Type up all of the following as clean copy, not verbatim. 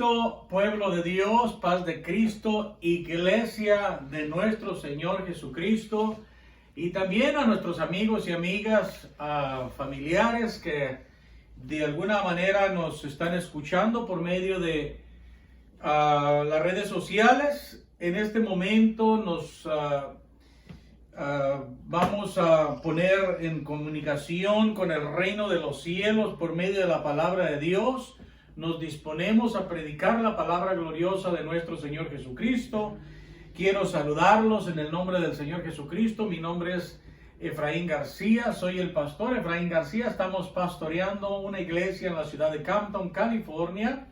Cristo, pueblo de Dios, paz de Cristo, iglesia de nuestro Señor Jesucristo, y también a nuestros amigos y amigas, familiares que de alguna manera nos están escuchando por medio de las redes sociales. En este momento nos vamos a poner en comunicación con el reino de los cielos por medio de la palabra de Dios. Nos disponemos a predicar la palabra gloriosa de nuestro Señor Jesucristo. Quiero saludarlos en el nombre del Señor Jesucristo. Mi nombre es Efraín García, soy el pastor Efraín García. Estamos pastoreando una iglesia en la ciudad de Compton, California.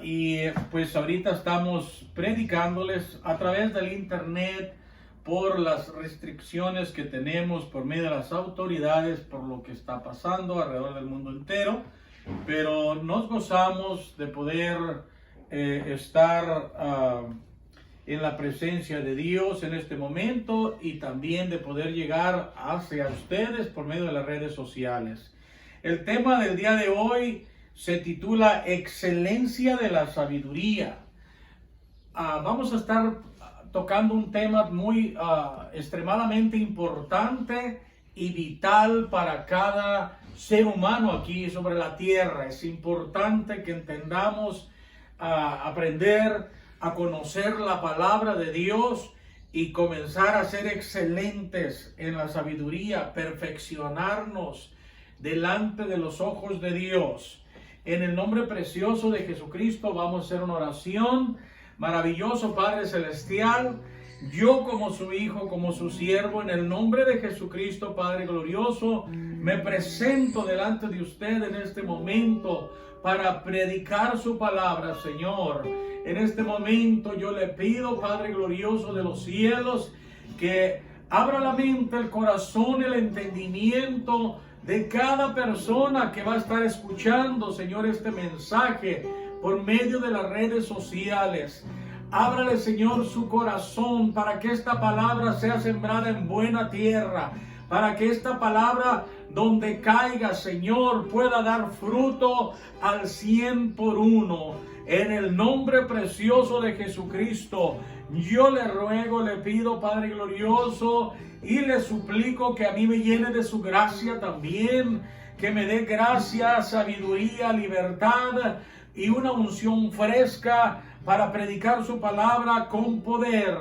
Y pues ahorita estamos predicándoles a través del internet por las restricciones que tenemos por medio de las autoridades, por lo que está pasando alrededor del mundo entero. Pero nos gozamos de poder estar en la presencia de Dios en este momento y también de poder llegar hacia ustedes por medio de las redes sociales. El tema del día de hoy se titula Excelencia de la Sabiduría. Vamos a estar tocando un tema muy extremadamente importante y vital para cada ser humano aquí sobre la tierra. Es importante que entendamos, aprender a conocer la palabra de Dios y comenzar a ser excelentes en la sabiduría, perfeccionarnos delante de los ojos de Dios. En el nombre precioso de Jesucristo vamos a hacer una oración. Maravilloso Padre Celestial, yo como su hijo, como su siervo, en el nombre de Jesucristo, Padre glorioso, me presento delante de usted en este momento para predicar su palabra, Señor. En este momento yo le pido, Padre glorioso de los cielos, que abra la mente, el corazón, el entendimiento de cada persona que va a estar escuchando, Señor, este mensaje por medio de las redes sociales. Ábrale, Señor, su corazón para que esta palabra sea sembrada en buena tierra, para que esta palabra donde caiga, Señor, pueda dar fruto al 100 por 1. En el nombre precioso de Jesucristo, yo le ruego, le pido, Padre glorioso, y le suplico que a mí me llene de su gracia también, que me dé gracia, sabiduría, libertad y una unción fresca para predicar su palabra con poder,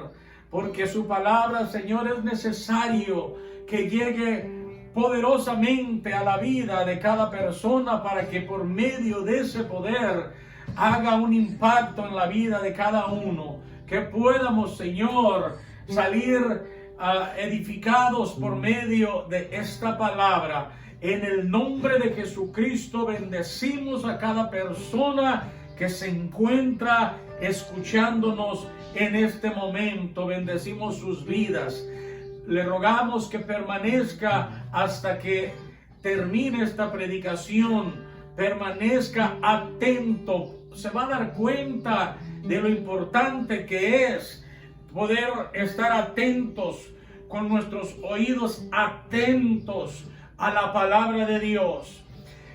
porque su palabra, Señor, es necesario que llegue poderosamente a la vida de cada persona para que por medio de ese poder haga un impacto en la vida de cada uno, que podamos, Señor, salir edificados por medio de esta palabra. En el nombre de Jesucristo bendecimos a cada persona que se encuentra escuchándonos en este momento. Bendecimos sus vidas. Le rogamos que permanezca hasta que termine esta predicación. Permanezca atento. Se va a dar cuenta de lo importante que es poder estar atentos, con nuestros oídos atentos a la palabra de Dios.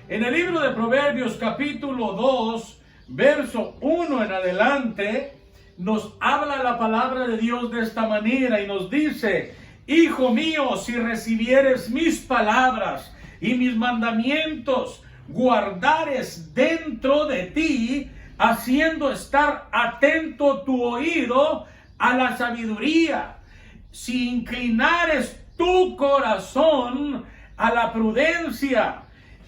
En el libro de Proverbios capítulo 2, verso 1 en adelante, nos habla la palabra de Dios de esta manera y nos dice: Hijo mío, si recibieres mis palabras y mis mandamientos, guardares dentro de ti, haciendo estar atento tu oído a la sabiduría, si inclinares tu corazón a la prudencia,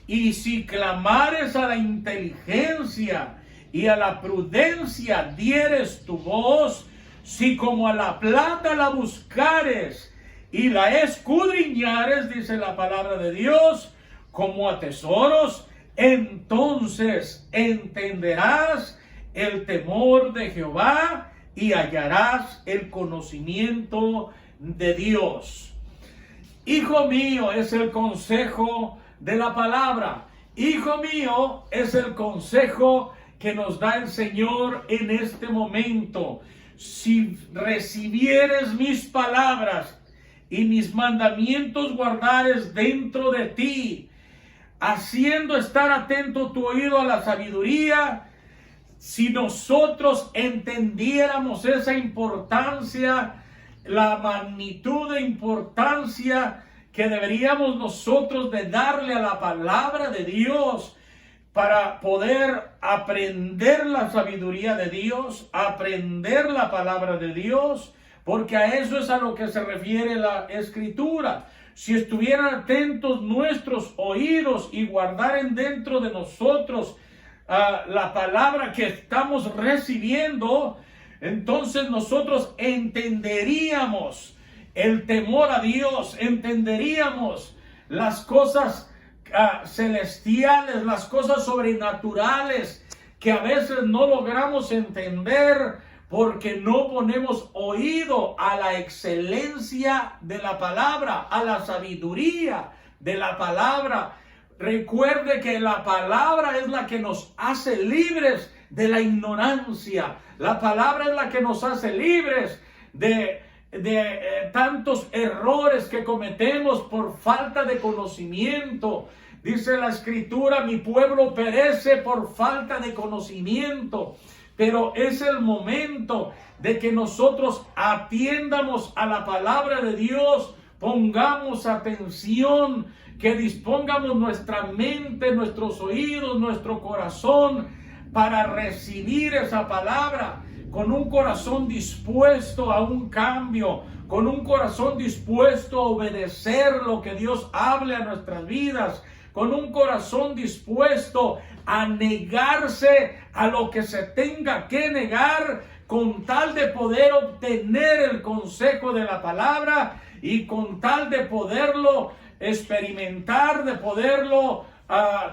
y si clamares a la inteligencia y a la prudencia dieres tu voz, si como a la plata la buscares y la escudriñares, dice la palabra de Dios, como a tesoros, entonces entenderás el temor de Jehová y hallarás el conocimiento de Dios. Hijo mío, es el consejo de la palabra. Hijo mío, es el consejo que nos da el Señor en este momento. Si recibieres mis palabras y mis mandamientos guardares dentro de ti, haciendo estar atento tu oído a la sabiduría, si nosotros entendiéramos esa importancia, la magnitud de importancia que deberíamos nosotros de darle a la palabra de Dios para poder aprender la sabiduría de Dios, aprender la palabra de Dios, porque a eso es a lo que se refiere la Escritura. Si estuvieran atentos nuestros oídos y guardaren dentro de nosotros la palabra que estamos recibiendo, entonces nosotros entenderíamos el temor a Dios, entenderíamos las cosas celestiales, las cosas sobrenaturales que a veces no logramos entender porque no ponemos oído a la excelencia de la palabra, a la sabiduría de la palabra. Recuerde que la palabra es la que nos hace libres de la ignorancia. La palabra es la que nos hace libres de tantos errores que cometemos por falta de conocimiento. Dice la Escritura, mi pueblo perece por falta de conocimiento. Pero es el momento de que nosotros atiendamos a la palabra de Dios, pongamos atención, que dispongamos nuestra mente, nuestros oídos, nuestro corazón para recibir esa palabra, con un corazón dispuesto a un cambio, con un corazón dispuesto a obedecer lo que Dios hable a nuestras vidas, con un corazón dispuesto a negarse a lo que se tenga que negar, con tal de poder obtener el consejo de la palabra y con tal de poderlo experimentar, de poderlo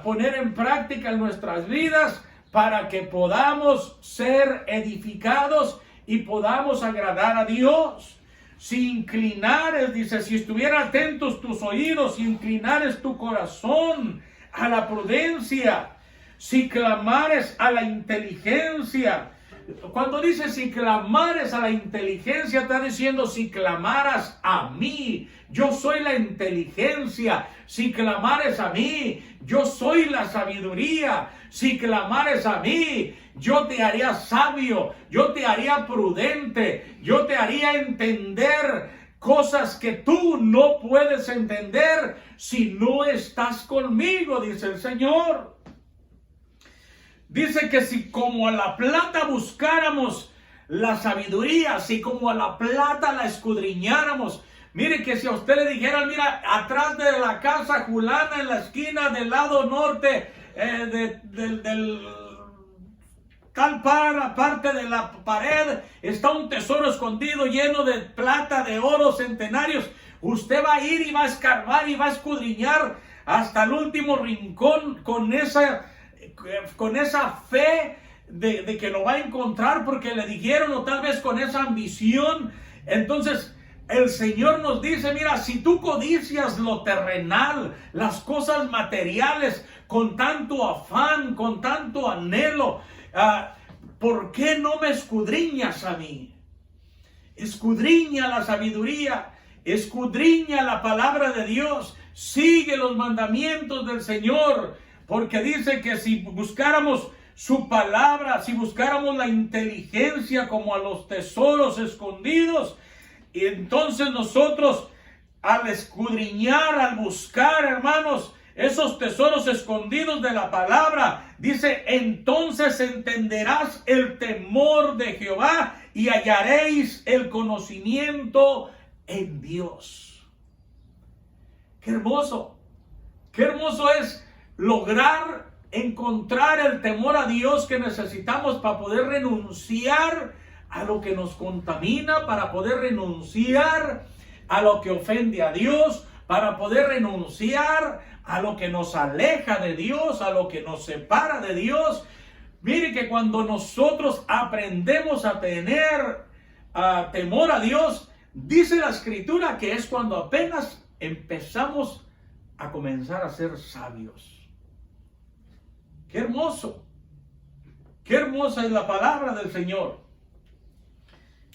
poner en práctica en nuestras vidas, para que podamos ser edificados y podamos agradar a Dios. Si inclinares, dice, si estuvieran atentos tus oídos, si inclinares tu corazón a la prudencia, si clamares a la inteligencia. Cuando dice si clamares a la inteligencia, está diciendo si clamaras a mí, yo soy la inteligencia. Si clamares a mí, yo soy la sabiduría. Si clamares a mí, yo te haría sabio, yo te haría prudente, yo te haría entender cosas que tú no puedes entender si no estás conmigo, dice el Señor. Dice que si como a la plata buscáramos la sabiduría, si como a la plata la escudriñáramos. Mire que si a usted le dijeran, mira, atrás de la casa Julana, en la esquina del lado norte, del tal parte de la pared, está un tesoro escondido lleno de plata, de oro, centenarios. Usted va a ir y va a escarbar y va a escudriñar hasta el último rincón con esa fe de que lo va a encontrar porque le dijeron, o tal vez con esa ambición. Entonces el Señor nos dice, mira, si tú codicias lo terrenal, las cosas materiales, con tanto afán, con tanto anhelo, ¿por qué no me escudriñas a mí? Escudriña la sabiduría, escudriña la palabra de Dios, sigue los mandamientos del Señor, porque dice que si buscáramos su palabra, si buscáramos la inteligencia como a los tesoros escondidos, y entonces nosotros al escudriñar, al buscar, hermanos, esos tesoros escondidos de la palabra, dice, entonces entenderás el temor de Jehová y hallaréis el conocimiento en Dios. Qué hermoso es lograr encontrar el temor a Dios que necesitamos para poder renunciar a lo que nos contamina, para poder renunciar a lo que ofende a Dios, para poder renunciar a lo que nos aleja de Dios, a lo que nos separa de Dios. Mire que cuando nosotros aprendemos a tener temor a Dios, dice la Escritura que es cuando apenas empezamos a comenzar a ser sabios. ¡Qué hermoso! ¡Qué hermosa es la palabra del Señor!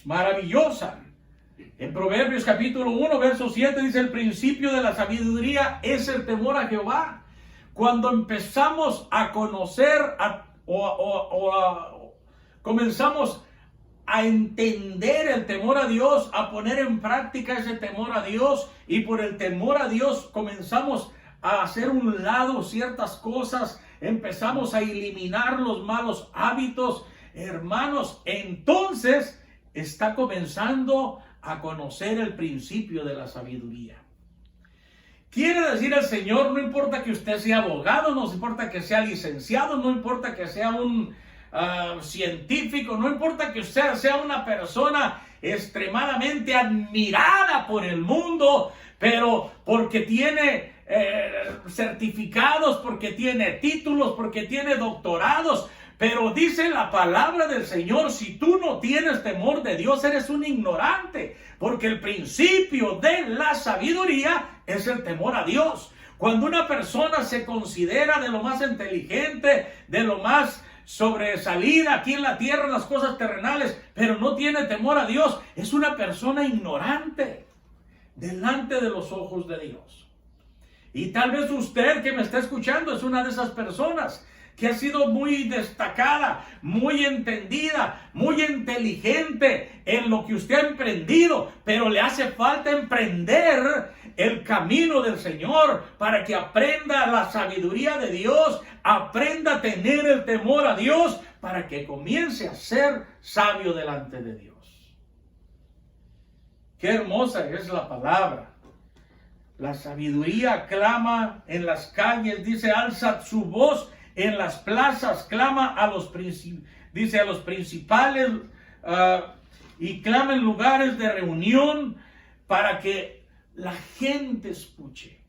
Maravillosa. En Proverbios capítulo 1, verso 7 dice, el principio de la sabiduría es el temor a Jehová. Cuando empezamos a conocer comenzamos a entender el temor a Dios, a poner en práctica ese temor a Dios, y por el temor a Dios comenzamos a hacer un lado ciertas cosas, empezamos a eliminar los malos hábitos, hermanos, entonces está comenzando a conocer el principio de la sabiduría. Quiere decir el Señor, no importa que usted sea abogado, no importa que sea licenciado, no importa que sea un científico, no importa que usted sea una persona extremadamente admirada por el mundo, pero porque tiene certificados, porque tiene títulos, porque tiene doctorados, pero dice la palabra del Señor, si tú no tienes temor de Dios, eres un ignorante, porque el principio de la sabiduría es el temor a Dios. Cuando una persona se considera de lo más inteligente, de lo más sobresalida aquí en la tierra, en las cosas terrenales, pero no tiene temor a Dios, es una persona ignorante delante de los ojos de Dios. Y tal vez usted que me está escuchando es una de esas personas que ha sido muy destacada, muy entendida, muy inteligente en lo que usted ha emprendido, pero le hace falta emprender el camino del Señor para que aprenda la sabiduría de Dios, aprenda a tener el temor a Dios, para que comience a ser sabio delante de Dios. Qué hermosa es la palabra. La sabiduría clama en las calles, dice, alza su voz en las plazas, clama a los principales y clama en lugares de reunión para que la gente escuche.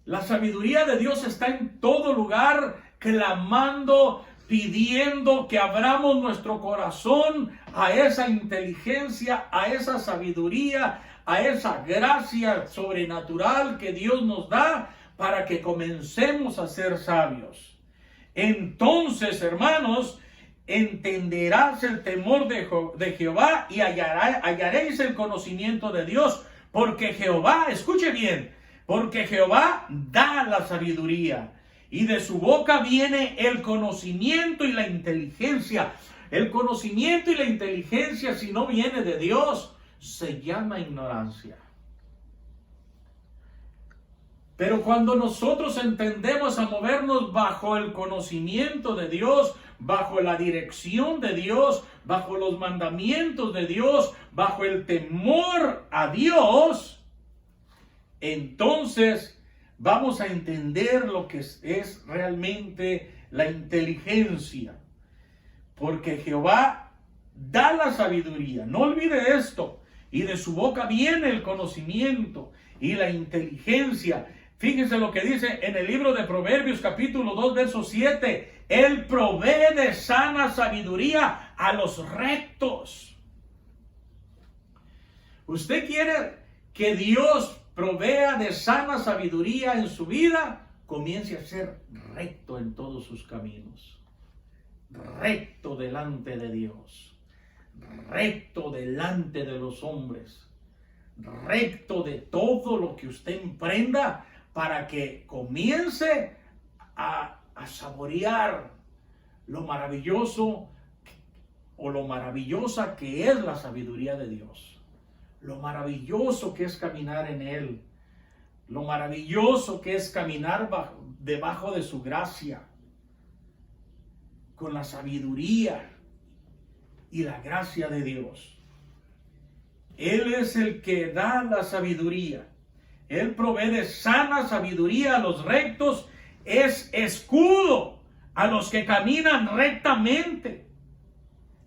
La sabiduría de Dios está en todo lugar, clamando, pidiendo que abramos nuestro corazón a esa inteligencia, a esa sabiduría, a esa gracia sobrenatural que Dios nos da para que comencemos a ser sabios. Entonces, hermanos, entenderás el temor de Jehová y hallaréis el conocimiento de Dios, porque Jehová, escuche bien, porque Jehová da la sabiduría y de su boca viene el conocimiento y la inteligencia. El conocimiento y la inteligencia, si no viene de Dios, se llama ignorancia. Pero cuando nosotros entendemos a movernos bajo el conocimiento de Dios, bajo la dirección de Dios, bajo los mandamientos de Dios, bajo el temor a Dios, entonces vamos a entender lo que es realmente la inteligencia. Porque Jehová da la sabiduría, no olvide esto, y de su boca viene el conocimiento y la inteligencia. Fíjense lo que dice en el libro de Proverbios capítulo 2 verso 7. Él provee de sana sabiduría a los rectos. ¿Usted quiere que Dios provea de sana sabiduría en su vida? Comience a ser recto en todos sus caminos. Recto delante de Dios. Recto delante de los hombres. Recto de todo lo que usted emprenda, para que comience a saborear lo maravilloso o lo maravillosa que es la sabiduría de Dios. Lo maravilloso que es caminar en Él. Lo maravilloso que es caminar debajo de su gracia. Con la sabiduría y la gracia de Dios. Él es el que da la sabiduría. Él provee de sana sabiduría a los rectos, es escudo a los que caminan rectamente.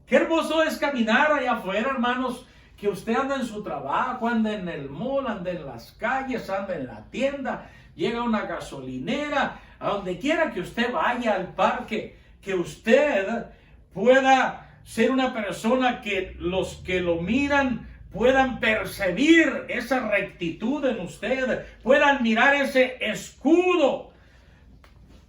Qué hermoso es caminar allá afuera, hermanos, que usted anda en su trabajo, anda en el mall, anda en las calles, anda en la tienda, llega a una gasolinera, a donde quiera que usted vaya, al parque, que usted pueda ser una persona que los que lo miran puedan percibir esa rectitud en usted, puedan mirar ese escudo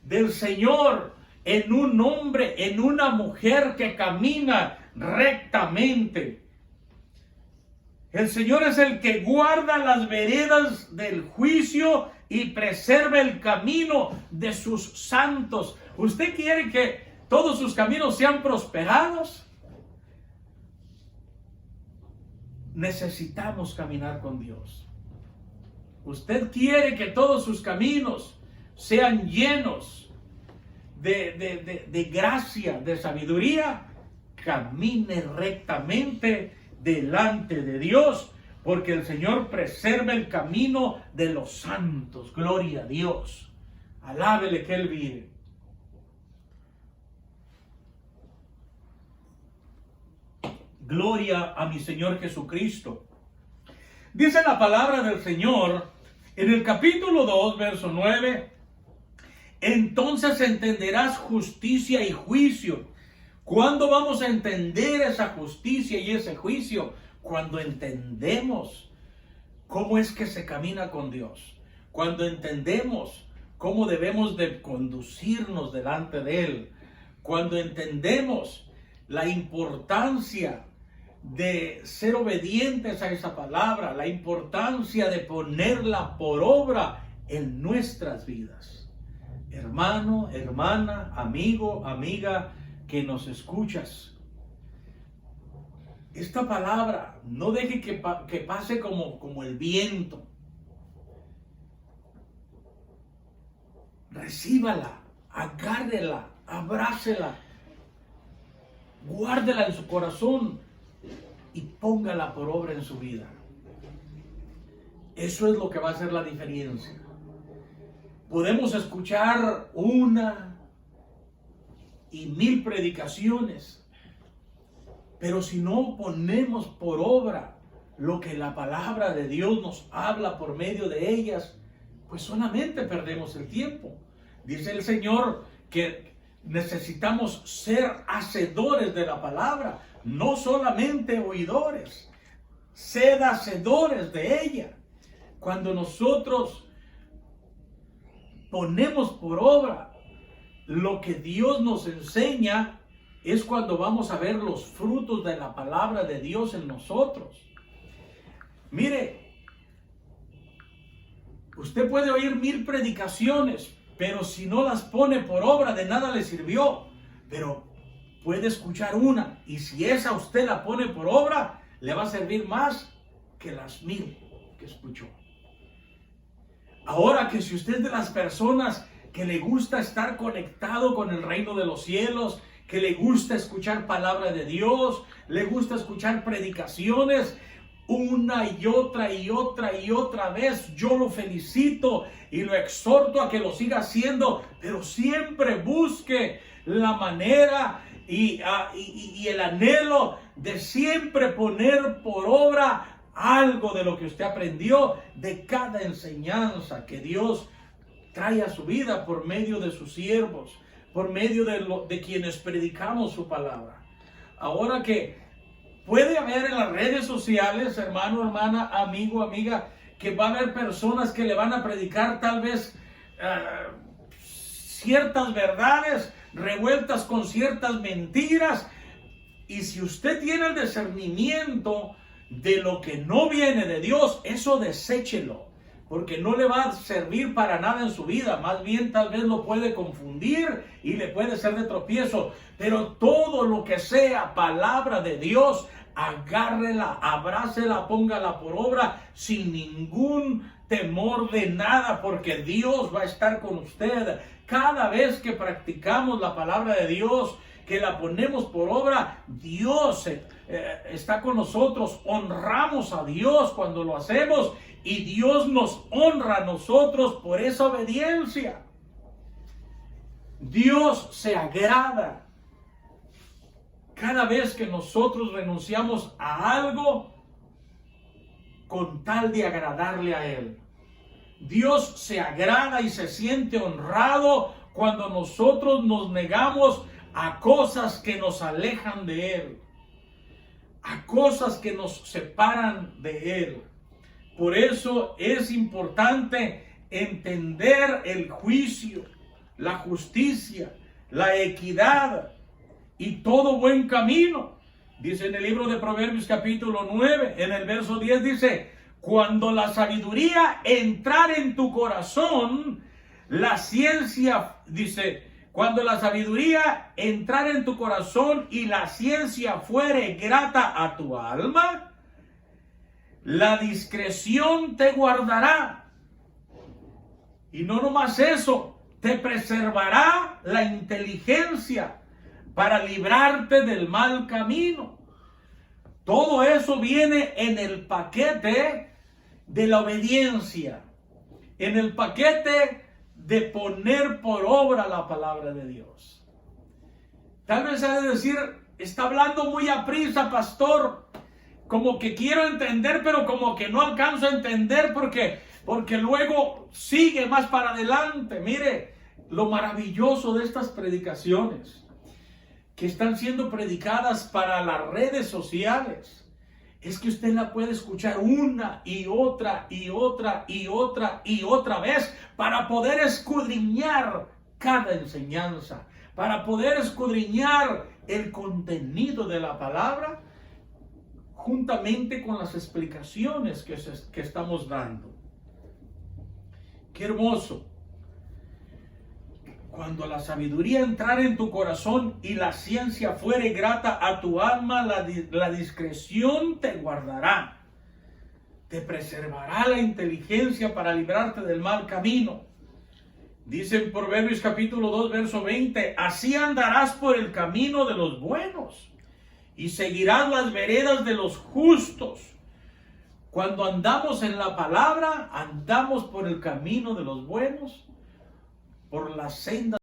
del Señor en un hombre, en una mujer que camina rectamente. El Señor es el que guarda las veredas del juicio y preserva el camino de sus santos. ¿Usted quiere que todos sus caminos sean prosperados. Necesitamos caminar con Dios. Usted quiere que todos sus caminos sean llenos de gracia, de sabiduría. Camine rectamente delante de Dios, porque el Señor preserva el camino de los santos. Gloria a Dios. Alábele que Él vive. Gloria a mi Señor Jesucristo. Dice la palabra del Señor en el capítulo 2, verso 9. Entonces entenderás justicia y juicio. ¿Cuándo vamos a entender esa justicia y ese juicio? Cuando entendemos cómo es que se camina con Dios. Cuando entendemos cómo debemos de conducirnos delante de Él. Cuando entendemos la importancia de ser obedientes a esa palabra, la importancia de ponerla por obra en nuestras vidas. Hermano, hermana, amigo, amiga, que nos escuchas, esta palabra no deje que pase como el viento. Recíbala, agárrela, abrácela, guárdela en su corazón y póngala por obra en su vida. Eso es lo que va a hacer la diferencia. Podemos escuchar 1 y 1000 predicaciones, pero si no ponemos por obra lo que la palabra de Dios nos habla por medio de ellas, pues solamente perdemos el tiempo. Dice el Señor que necesitamos ser hacedores de la palabra, no solamente oidores. Sed hacedores de ella. Cuando nosotros ponemos por obra lo que Dios nos enseña, es cuando vamos a ver los frutos de la palabra de Dios en nosotros. Mire, usted puede oír 1000 predicaciones, pero si no las pone por obra, de nada le sirvió. Pero puede escuchar una, y si esa usted la pone por obra, le va a servir más que las 1000 que escuchó. Ahora, que si usted es de las personas que le gusta estar conectado con el reino de los cielos, que le gusta escuchar palabra de Dios, le gusta escuchar predicaciones una y otra y otra y otra vez, yo lo felicito y lo exhorto a que lo siga haciendo, pero siempre busque la manera y el anhelo de siempre poner por obra algo de lo que usted aprendió, de cada enseñanza que Dios trae a su vida por medio de sus siervos, por medio de quienes predicamos su palabra. Ahora que puede haber en las redes sociales, hermano, hermana, amigo, amiga, que va a haber personas que le van a predicar tal vez ciertas verdades revueltas con ciertas mentiras, y si usted tiene el discernimiento de lo que no viene de Dios, eso deséchelo, porque no le va a servir para nada en su vida. Más bien tal vez lo puede confundir y le puede ser de tropiezo. Pero todo lo que sea palabra de Dios, agárrela, abrácela, póngala por obra sin ningún temor de nada, porque Dios va a estar con usted. Cada vez que practicamos la palabra de Dios, que la ponemos por obra, Dios está con nosotros. Honramos a Dios cuando lo hacemos, y Dios nos honra a nosotros por esa obediencia. Dios se agrada cada vez que nosotros renunciamos a algo con tal de agradarle a Él. Dios se agrada y se siente honrado cuando nosotros nos negamos a cosas que nos alejan de Él, a cosas que nos separan de Él. Por eso es importante entender el juicio, la justicia, la equidad y todo buen camino. Dice en el libro de Proverbios capítulo 9, en el verso 10 dice: cuando la sabiduría entrar en tu corazón, la ciencia, dice, Cuando la sabiduría entrare en tu corazón y la ciencia fuere grata a tu alma, la discreción te guardará. Y no nomás eso, te preservará la inteligencia para librarte del mal camino. Todo eso viene en el paquete de la obediencia, en el paquete de poner por obra la palabra de Dios. Tal vez ha de decir, está hablando muy aprisa, pastor, como que quiero entender, pero como que no alcanzo a entender porque luego sigue más para adelante. Mire, lo maravilloso de estas predicaciones que están siendo predicadas para las redes sociales es que usted la puede escuchar una y otra y otra y otra y otra vez para poder escudriñar cada enseñanza, para poder escudriñar el contenido de la palabra juntamente con las explicaciones que estamos dando. Qué hermoso. Cuando la sabiduría entrare en tu corazón y la ciencia fuere grata a tu alma, la discreción te guardará. Te preservará la inteligencia para librarte del mal camino. Dice en Proverbios capítulo 2, verso 20, así andarás por el camino de los buenos y seguirás las veredas de los justos. Cuando andamos en la palabra, andamos por el camino de los buenos, por la senda